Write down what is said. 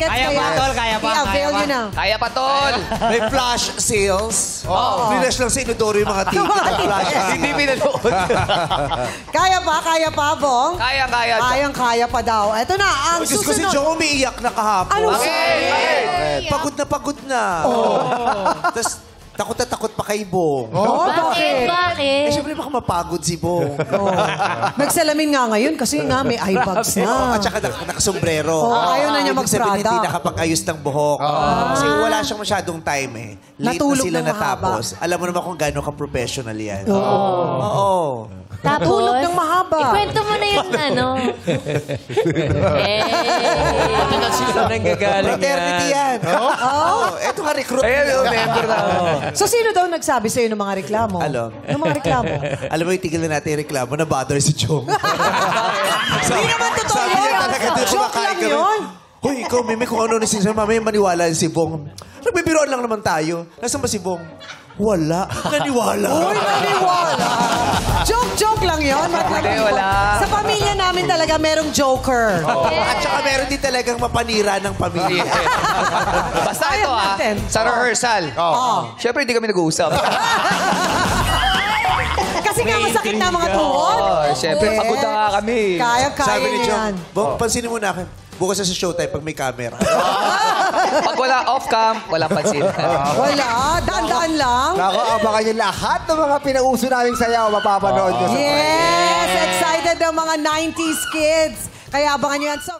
tickets. Kaya pa, tol, kaya pa, I-avail kaya pa. nyo na. Kaya pa, tol. May flash sales. Flash lang sa Inodoro yung mga ticket. Flash. Hindi pinanood. Kaya pa, Bong? Kaya. Kayang-kaya pa daw. Eto na, ang Diyos ko si susunod. Jong umiiyak na kahapon. Ano Pagod na. Tapos, takot pa kay Bong. Bakit? Eh, syempre baka mapagod si Bong. Nagsalamin nga ngayon kasi nga may eye bags na. At saka nakasombrero. Ayaw na niya Ibig sabihin, mag-Prada. hindi nakapag-ayos ng buhok. Kasi wala siyang masyadong time eh. Late Natulog na sila ng mahaba. natapos. Alam mo naman kung gano'n ka-professional yan. Oo. Tapos, Tulog ng mahaba. Ikwento mo na yung ano. Sila nang gagaling Fraternity yan. Oo. Eto nga, recruit. Ayun, member na. So, sino daw nagsabi sa'yo ng mga reklamo? Alam. Ng mga reklamo? Alam mo, itigil na natin yung reklamo na bother si Jong. Hindi naman totoo Sabi niya yun. talaga doon Joke kumakain lang kami. yun. Hoy, ikaw, Mimi, kung ano na sinasabi, mamaya maniwala si Bong. Nagbibiroan lang naman tayo. Nasaan ba si Bong? Wala. Naniwala. Uy, naniwala. Joke lang yun. Hindi, wala. Sa pamilya namin talaga merong joker. At saka meron din talagang mapanira ng pamilya. Basta Ayaw ito natin. Sa rehearsal. Siyempre, hindi kami nag-uusap. Kasi nga masakit na mga tuhod. Siyempre, pagod na nga kami. Kaya Sabi ni niya Jong, yan. Bong, pansinin mo na akin. Bukas na sa showtime pag may camera. Pag wala off-cam, walang pansin. Wala. Daan-daan lang. Nako, abangan nyo lahat ng mga pinauso naming sayaw. Mapapanood nyo sa Yes! Excited ang mga 90s kids. Kaya abangan nyo yan. So,